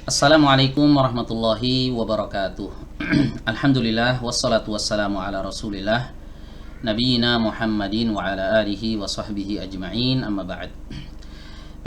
Assalamualaikum warahmatullahi wabarakatuh. Alhamdulillah wassalatu wassalamu ala Rasulillah nabiyina Muhammadin wa ala alihi wa sahbihi ajma'in, amma ba'd.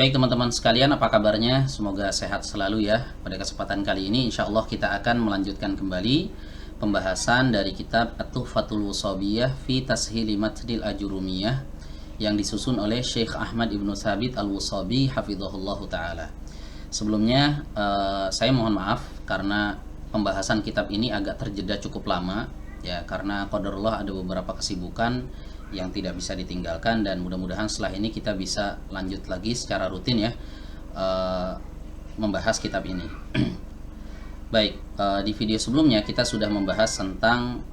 Baik teman-teman sekalian, apa kabarnya? Semoga sehat selalu ya. Pada kesempatan kali ini insyaallah kita akan melanjutkan kembali pembahasan dari kitab At-Tuhfatul Wushabiyah fi Tashili Matnil Ajurumiyah yang disusun oleh Syekh Ahmad Ibnu Tsabit Al-Wushabi hafizahullahu taala. Sebelumnya saya mohon maaf karena pembahasan kitab ini agak terjeda cukup lama ya, karena qadarullah ada beberapa kesibukan yang tidak bisa ditinggalkan, dan mudah-mudahan setelah ini kita bisa lanjut lagi secara rutin ya membahas kitab ini. Baik, di video sebelumnya kita sudah membahas tentang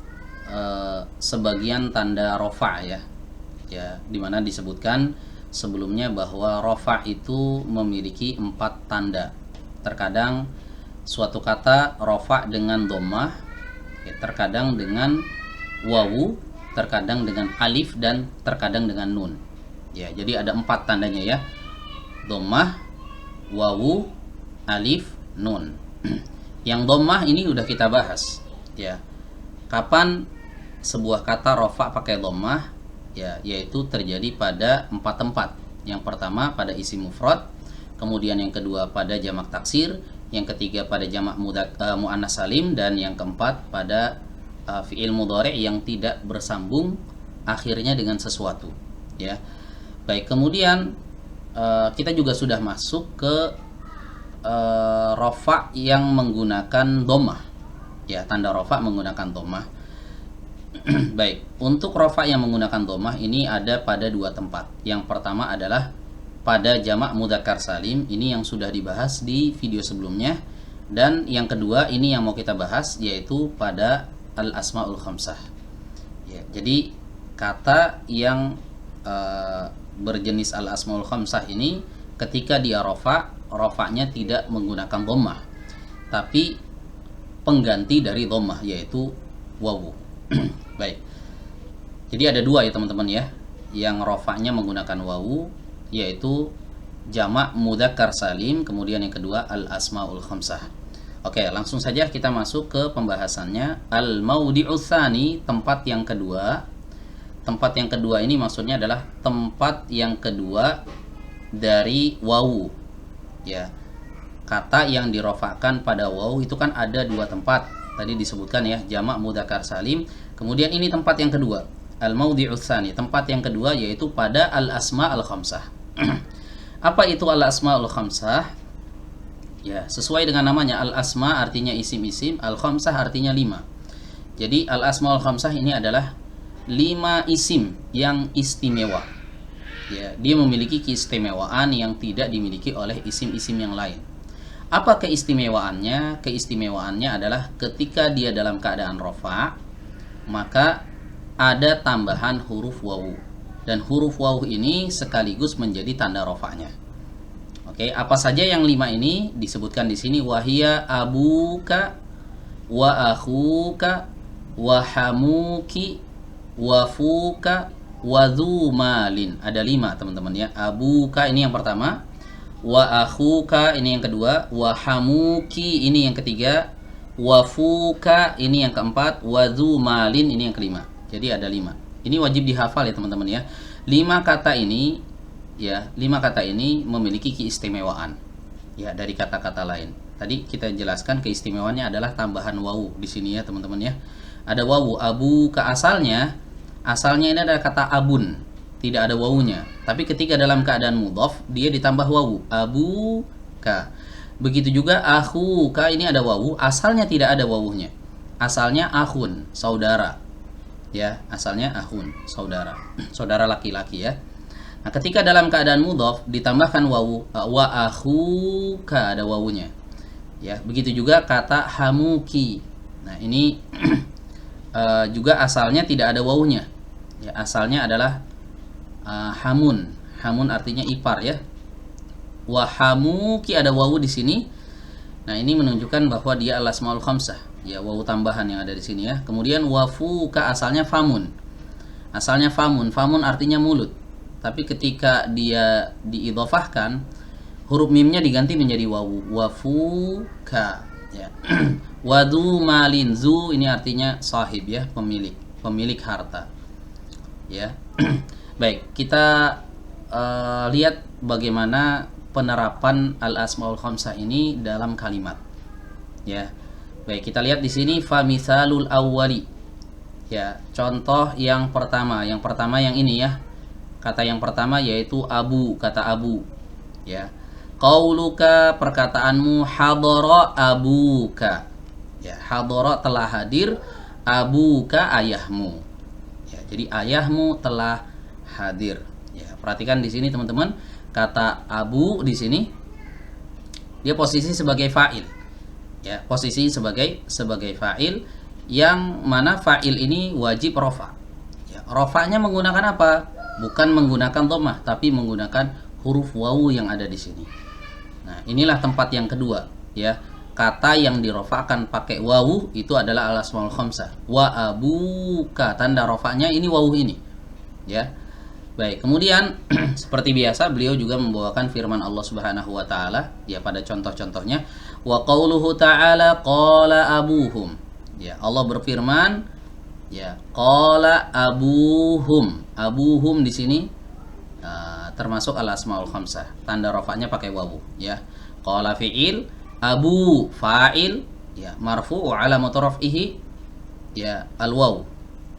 sebagian tanda rofa ya, dimana disebutkan sebelumnya bahwa rofa itu memiliki 4 tanda. Terkadang suatu kata rofa dengan dhammah, ya, terkadang dengan wawu, terkadang dengan alif, dan terkadang dengan nun. Ya, jadi ada 4 tandanya ya. Dhammah, wawu, alif, nun. Yang dhammah ini udah kita bahas ya. Kapan sebuah kata rofa pakai dhammah? Ya, yaitu terjadi pada 4 tempat. Yang pertama pada isim mufrad, kemudian yang kedua pada jamak taksir, yang ketiga pada jamak muannas salim, dan yang keempat pada fi'il mudhari' yang tidak bersambung akhirnya dengan sesuatu ya. Baik, kemudian kita juga sudah masuk ke rofa yang menggunakan dhammah ya, tanda rofa menggunakan dhammah. Baik, untuk rofa yang menggunakan dhammah ini ada pada 2 tempat. Yang pertama adalah pada jamak mudzakkar salim, ini yang sudah dibahas di video sebelumnya. Dan yang kedua ini yang mau kita bahas, yaitu pada al-asmaul khamsah ya. Jadi kata yang berjenis al-asmaul khamsah ini ketika dia rofa, rofanya tidak menggunakan dhammah, tapi pengganti dari dhammah, yaitu wawu. Baik, jadi ada 2 ya teman-teman ya, yang rofanya menggunakan wawu, yaitu jamak mudzakkar salim, kemudian yang kedua al-asmaul khamsah. Oke, langsung saja kita masuk ke pembahasannya. Al-maudi'u tsani, tempat yang kedua. Tempat yang kedua ini maksudnya adalah tempat yang kedua dari wawu ya. Kata yang dirofakan pada wawu itu kan ada 2 tempat. Tadi disebutkan ya, jamak mudzakkar salim. Kemudian ini tempat yang kedua, al-maudi'u tsani, tempat yang kedua yaitu pada al-asma al-khamsah. Apa itu al-asma al-khamsah? Ya, sesuai dengan namanya, al-asma artinya isim-isim, al-khamsah artinya 5. Jadi al-asma al-khamsah ini adalah 5 isim yang istimewa. Ya, dia memiliki keistimewaan yang tidak dimiliki oleh isim-isim yang lain. Apa keistimewaannya? Keistimewaannya adalah ketika dia dalam keadaan rofa, maka ada tambahan huruf wawu, dan huruf wawu ini sekaligus menjadi tanda rofanya. Oke, apa saja yang 5 ini disebutkan di sini? Wahia abuka, wa akhuka, wa hamuki, wa fuka, wa dzumalin. Ada 5 teman-teman ya. Abuka ini yang pertama, wa akhuka ini yang kedua, wa hamuki ini yang ketiga, wa fuka ini yang keempat, wa dzumalin ini yang kelima. Jadi ada 5. Ini wajib dihafal ya teman-teman ya. 5 kata ini ya, 5 kata ini memiliki keistimewaan ya dari kata-kata lain. Tadi kita jelaskan keistimewaannya adalah tambahan wawu di sini ya teman-teman ya. Ada wawu. Abu ke asalnya ini adalah kata abun, tidak ada wawunya. Tapi ketika dalam keadaan mudhaf dia ditambah wawu, abu ka. Begitu juga akhuka, ini ada wawu, asalnya tidak ada wawunya. Asalnya akhun, saudara. Ya, asalnya akhun, saudara. Saudara laki-laki ya. Nah, ketika dalam keadaan mudhaf ditambahkan wawu, wa akhuka, ada wawunya. Ya, begitu juga kata hamuki. Nah, ini juga asalnya tidak ada wawunya. Ya, asalnya adalah hamun. Hamun artinya ipar ya. Wa hamuki, ada wawu di sini. Nah, ini menunjukkan bahwa dia al-asmaul khamsah. Ya, wawu tambahan yang ada di sini ya. Kemudian wafuka asalnya famun. Asalnya famun. Famun artinya mulut. Tapi ketika dia diidhofahkan, huruf mimnya diganti menjadi wawu. Wafuka, ya. Wadu malin, zu ini artinya sahib, ya, pemilik harta, ya. Baik, kita lihat bagaimana penerapan al-asmaul khamsah ini dalam kalimat, ya. Baik, kita lihat di sini famisalul awwali, ya, contoh yang pertama yang ini, ya, kata yang pertama yaitu abu, kata abu, ya. Qauluka, perkataanmu, hadara abuka, ya, hadara telah hadir, abuka ayahmu, ya, jadi ayahmu telah hadir, ya. Perhatikan di sini teman-teman, kata abu di sini dia posisi sebagai fa'il, ya, posisi sebagai fa'il, yang mana fa'il ini wajib rofa, ya. Rofanya menggunakan apa? Bukan menggunakan dhammah, tapi menggunakan huruf wawu yang ada di sini. Nah, inilah tempat yang kedua, ya. Kata yang dirofa'kan pakai wawu itu adalah al-asmaul khamsah. Wa abuka, tanda rofa'nya ini wawu ini, ya. Baik, kemudian seperti biasa beliau juga membawakan firman Allah Subhanahu wa taala, ya, pada contoh-contohnya. Wa qauluhu ta'ala qala abuhum, ya, Allah berfirman, ya, qala abuhum. Abuhum di sini termasuk al-asmaul khamsah. Tanda rafa'nya pakai wawu, ya. Qala fi'il, abu fa'il, ya, marfu'u alamatu raf'ihi, ya, al-waw,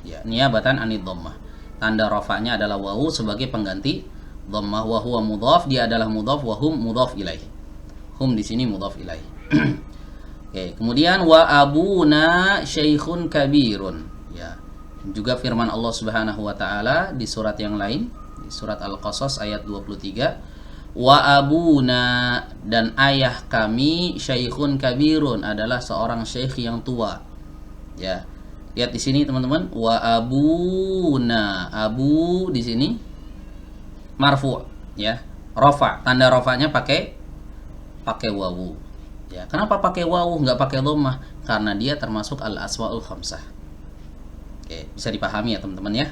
ya, niyabatan anid dhammah. Tanda rafa'nya adalah wawu sebagai pengganti dhammah. Wa huwa mudhaf, dia adalah mudhaf, wa hum mudhaf ilaih. Hum di sini mudhaf ilaih. Oke, kemudian wa abuna syaikhun kabirun, ya. Juga firman Allah Subhanahu wa taala di surat yang lain, di surat Al-Qasas ayat 23, wa abuna, dan ayah kami, syaikhun kabirun, adalah seorang syekh yang tua, ya. Lihat di sini teman-teman, wa abuna, abu di sini marfu', ya, rafa, tanda rafa'nya pakai wawu, ya. Kenapa pakai wawu nggak pakai dhammah? Karena dia termasuk al-asmaul khamsah. Oke, bisa dipahami ya teman-teman, ya.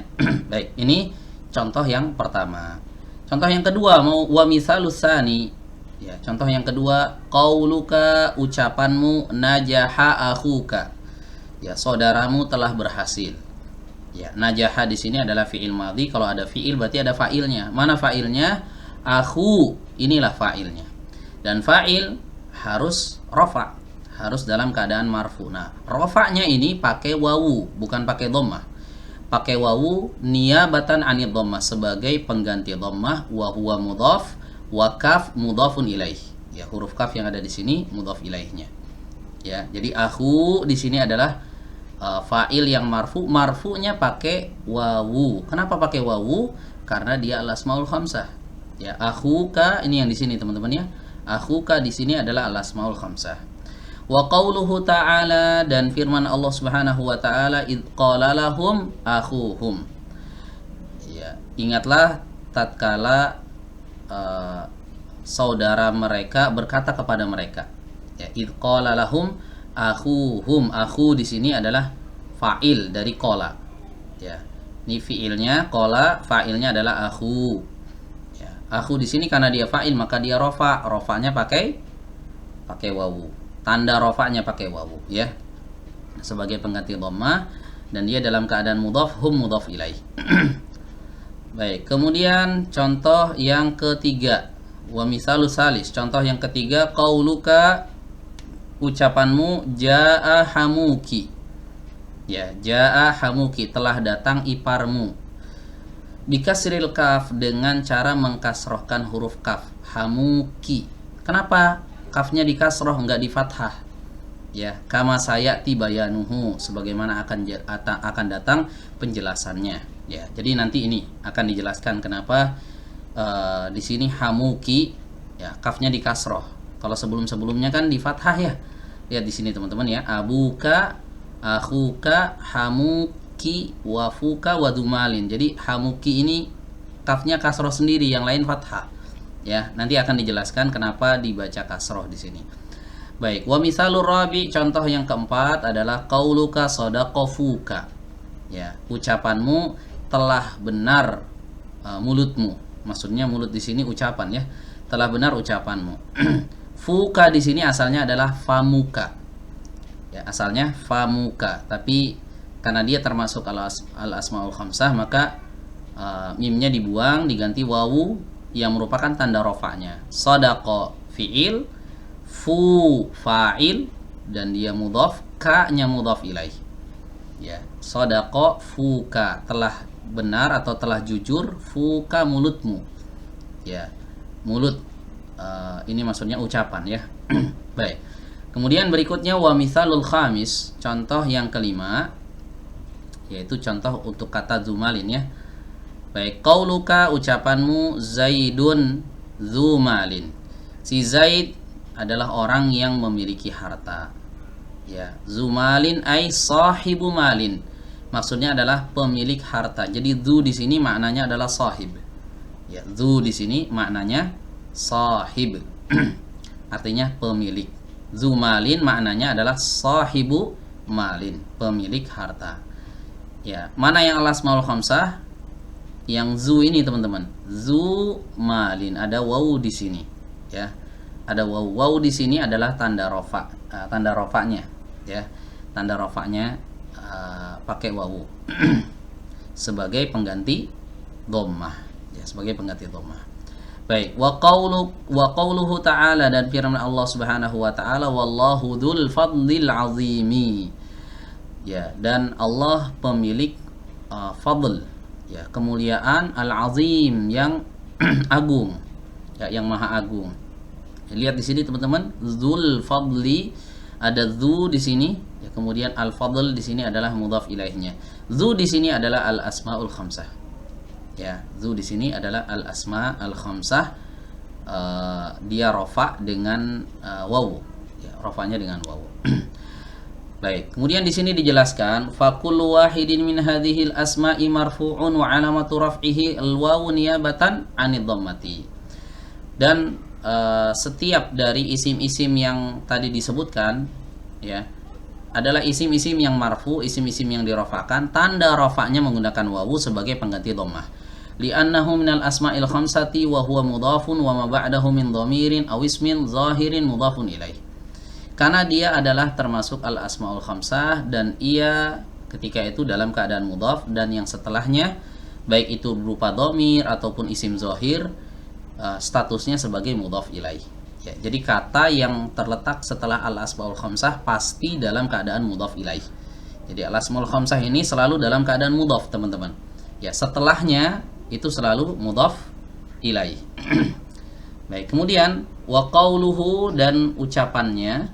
Baik, ini contoh yang pertama. Contoh yang kedua, mau wa misalus tsani, ya, contoh yang kedua, qauluka, ucapanmu, najaha akhuka, ya, saudaramu telah berhasil, ya. Najaha di sini adalah fi'il madhi. Kalau ada fi'il berarti ada fa'ilnya. Mana fa'ilnya? Akhu, inilah fa'ilnya. Dan fa'il harus rafa, harus dalam keadaan marfu. Nah, rafa'nya ini pakai wawu, bukan pakai dhammah. Pakai wawu niyabatan anid dhammah, sebagai pengganti dhammah. Wa huwa mudhaf, wa kaf mudhafun ilaih, ya, huruf kaf yang ada di sini mudhaf ilaihnya, ya. Jadi akhu di sini adalah fa'il yang marfu, marfu'nya pakai wawu. Kenapa pakai wawu? Karena dia al-asmaul khamsah, ya. Akhuka ini yang di sini teman-teman, ya. Akhuka di sini adalah al-asmaul khamsah. Wa qauluhu ta'ala, dan firman Allah Subhanahu wa taala, id qala lahum akhuhum, ya. Ingatlah tatkala saudara mereka berkata kepada mereka, ya. Id qala lahum akhuhum, akhu di sini adalah fa'il dari qala, ya. Ini fi'ilnya qala, fa'ilnya adalah akhu, ya. Akhu di sini karena dia fa'il maka dia rafa, rafanya pakai wawu, tanda rafanya pakai wawu, ya, sebagai pengganti dhammah, dan dia dalam keadaan mudhaf, hum mudhaf ilaih. Baik, kemudian contoh yang ketiga, wa misalus salis, contoh yang ketiga, qauluka, ucapanmu, jaa hamuki, ya, jaa hamuki, telah datang iparmu. Bikasril kaf, dengan cara mengkasrohkan huruf kaf, hamuki. Kenapa kafnya dikasroh enggak di fathah, ya? Kama sayati bayanuhu, sebagaimana akan datang penjelasannya, ya. Jadi nanti ini akan dijelaskan kenapa di sini hamuki, ya, kafnya dikasroh. Kalau sebelumnya kan di fathah, ya. Lihat di sini teman-teman, ya. Abuka, akhuka, hamuki, wafuka, wadumalin. Jadi hamuki ini kafnya kasroh sendiri, yang lain fathah, ya. Nanti akan dijelaskan kenapa dibaca kasroh di sini. Baik, wa misalur rabi, contoh yang keempat adalah qauluka sadaqafuka, ya, ucapanmu telah benar mulutmu, Maksudnya mulut di sini ucapan ya. Telah benar ucapanmu. Fuka di sini asalnya adalah famuka. Ya, asalnya famuka, tapi karena dia termasuk al-asmaul khamsah maka mimnya dibuang, diganti wawu yang merupakan tanda rofa'nya. Sadaqa fi'il, fu fa'il, dan dia mudhaf, ka-nya mudhaf ilaih. Ya, sadaqa fuka, telah benar atau telah jujur, fuka mulutmu. Ya, mulut ini maksudnya ucapan ya. Baik. Kemudian berikutnya wa mithalul khamis, contoh yang kelima, yaitu contoh untuk kata zumalin ya. Baik, qauluka ucapanmu Zaidun zumalin. Si Zaid adalah orang yang memiliki harta. Ya, zumalin ay sahibu malin. Maksudnya adalah pemilik harta. Jadi zu di sini maknanya adalah sahib. Ya, zu di sini maknanya sahib. Artinya pemilik. Zumalin maknanya adalah sahibu malin, pemilik harta. Ya, mana yang al-asmaul khamsah? Yang zu ini teman-teman, zu malin, ada wawu di sini ya, ada wawu. Wawu di sini adalah tanda rofa, tanda rofanya ya, tanda rofanya pakai wawu sebagai pengganti dhammah ya, sebagai pengganti dhammah. Baik, wa qauluhu ta'ala, dan firman Allah Subhanahu wa taala, wallahu dzul fadlil azimi. Ya, dan Allah pemilik fadl ya, kemuliaan al-azim yang agung ya, yang maha agung. Ya, lihat di sini teman-teman, dzul fadli, ada dzu di sini ya, kemudian al-fadl di sini adalah mudhaf ilaihnya. Dzu di sini adalah al-asmaul khamsah. Ya, dzu di sini adalah al-asma al-khamsah, dia rafa dengan wawu. Ya, rafanya dengan wawu. Baik, kemudian di sini dijelaskan faqul wahidin min hadhil asma'i marfu'un wa alamatu raf'ihi al-wawu niyabatan 'anid dhammati. Dan setiap dari isim-isim yang tadi disebutkan ya adalah isim-isim yang marfu, isim-isim yang dirafakan, tanda rafa'nya menggunakan wawu sebagai pengganti dhammah. Li'annahu minal asma'il khamsati wa huwa mudhafun wa ma ba'dahu min dhamirin aw ismin zahirin mudhafun ilaih. Karena dia adalah termasuk al-asmaul khamsah dan ia ketika itu dalam keadaan mudhaf, dan yang setelahnya baik itu berupa dhamir ataupun isim zahir statusnya sebagai mudhaf ilaih. Ya, jadi kata yang terletak setelah al-asmaul khamsah pasti dalam keadaan mudhaf ilaih. Jadi al-asmaul khamsah ini selalu dalam keadaan mudhaf, teman-teman. Ya, setelahnya itu selalu mudhaf ilaih. Baik, kemudian wa qauluhu, dan ucapannya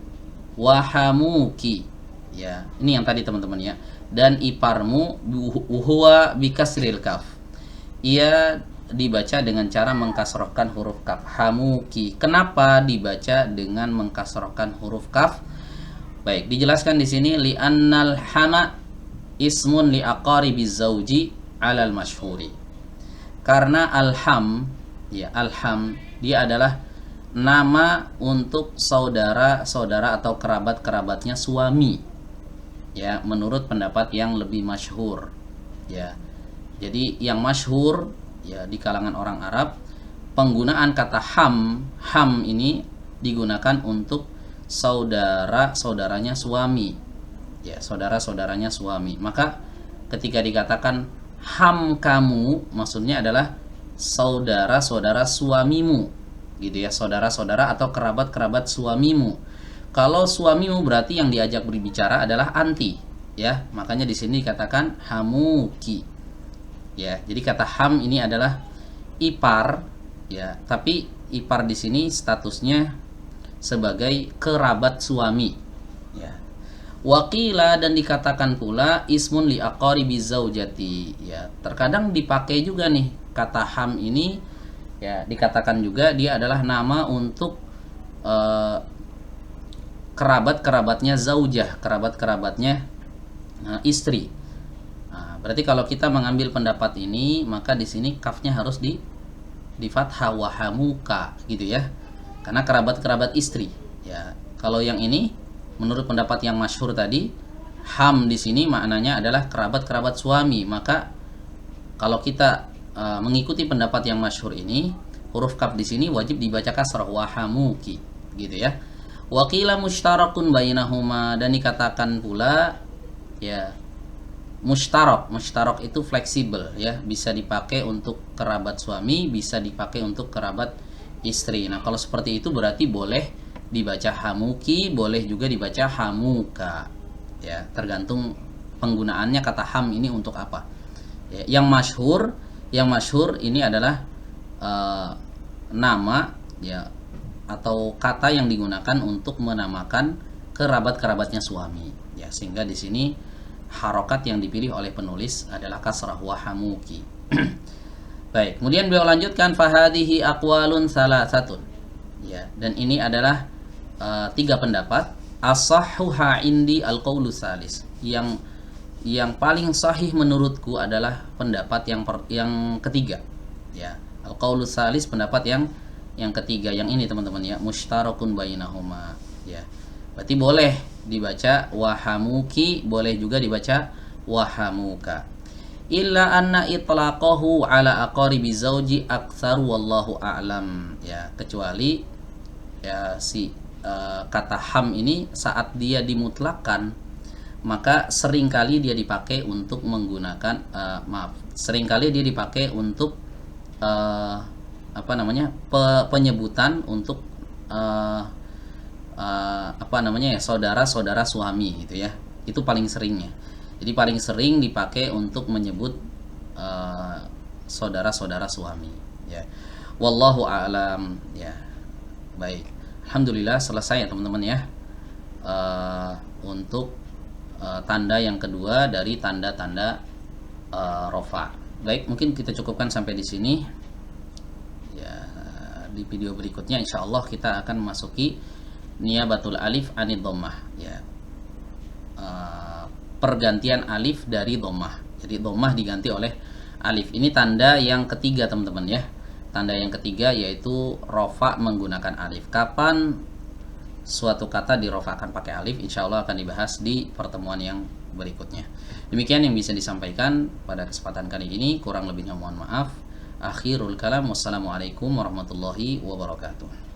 wahamuki. Ya, ini yang tadi teman-teman ya. Dan iparmu huwa bikasril kaf. Ia dibaca dengan cara mengkasrohkan huruf kaf. Hamuki. Kenapa dibaca dengan mengkasrohkan huruf kaf? Baik, dijelaskan di sini li'annal hama ismun li aqaribiz zauji 'alal masyhuri. Karena alham ya, alham dia adalah nama untuk saudara-saudara atau kerabat-kerabatnya suami. Ya, menurut pendapat yang lebih masyhur. Ya. Jadi yang masyhur ya di kalangan orang Arab, penggunaan kata ham ini digunakan untuk saudara-saudaranya suami. Ya, saudara-saudaranya suami. Maka ketika dikatakan ham kamu, maksudnya adalah saudara-saudara suamimu. Gitu ya, saudara-saudara atau kerabat-kerabat suamimu. Kalau suamimu berarti yang diajak berbicara adalah anti, ya. Makanya di sini dikatakan hamuki. Ya, jadi kata ham ini adalah ipar, ya. Tapi ipar di sini statusnya sebagai kerabat suami, ya. Waqila, dan dikatakan pula ismun li aqaribi zaujati. Ya, terkadang dipakai juga nih kata ham ini, ya, dikatakan juga dia adalah nama untuk kerabat-kerabatnya zaujah, kerabat-kerabatnya istri. Nah, berarti kalau kita mengambil pendapat ini, maka di sini kafnya harus di fathah wahamuka gitu ya. Karena kerabat-kerabat istri, ya. Kalau yang ini menurut pendapat yang masyhur tadi, ham di sini maknanya adalah kerabat-kerabat suami. Maka kalau kita mengikuti pendapat yang masyhur ini, huruf kaf di sini wajib dibaca kasrah, wahamuki, gitu ya. Wakila mushtarakun bainahuma, dan dikatakan pula ya mushtarak itu fleksibel ya, bisa dipakai untuk kerabat suami, bisa dipakai untuk kerabat istri. Nah, kalau seperti itu berarti boleh dibaca hamuki, boleh juga dibaca hamuka. Ya, tergantung penggunaannya kata ham ini untuk apa. Ya, yang masyhur ini adalah nama ya atau kata yang digunakan untuk menamakan kerabat-kerabatnya suami. Ya, sehingga di sini harokat yang dipilih oleh penulis adalah kasrah, wahamuki. Baik, kemudian beliau lanjutkan fahadihi aqwalun salasatun. Ya, dan ini adalah 3 pendapat. As-sahhuha indi al-qaulu salis. Yang paling sahih menurutku adalah pendapat yang ketiga. Ya, al-qaulu salis, pendapat yang ketiga, yang ini teman-teman ya, mushtarakun bainahuma. Ya. Berarti boleh dibaca wahamuki, boleh juga dibaca wahamuka. Illa anna itlaqahu ala aqaribi zauji aktsaru wallahu a'lam. Ya, kecuali ya kata ham ini saat dia dimutlakkan, maka seringkali dia dipakai untuk menggunakan seringkali dia dipakai untuk penyebutan untuk saudara-saudara suami gitu ya. Itu paling seringnya. Jadi paling sering dipakai untuk menyebut saudara-saudara suami ya. Wallahu a'lam ya. Baik. Alhamdulillah selesai ya teman-teman ya. Untuk tanda yang kedua dari tanda-tanda rofa. Baik, mungkin kita cukupkan sampai di sini. Ya, di video berikutnya insyaallah kita akan memasuki niyabatul alif anid dhammah ya. Pergantian alif dari dhammah. Jadi dhammah diganti oleh alif. Ini tanda yang ketiga teman-teman ya. Tanda yang ketiga yaitu rofa menggunakan alif. Kapan suatu kata dirofakan pakai alif, insya Allah akan dibahas di pertemuan yang berikutnya. Demikian yang bisa disampaikan pada kesempatan kali ini. Kurang lebihnya mohon maaf. Akhirul kalam. Wassalamualaikum warahmatullahi wabarakatuh.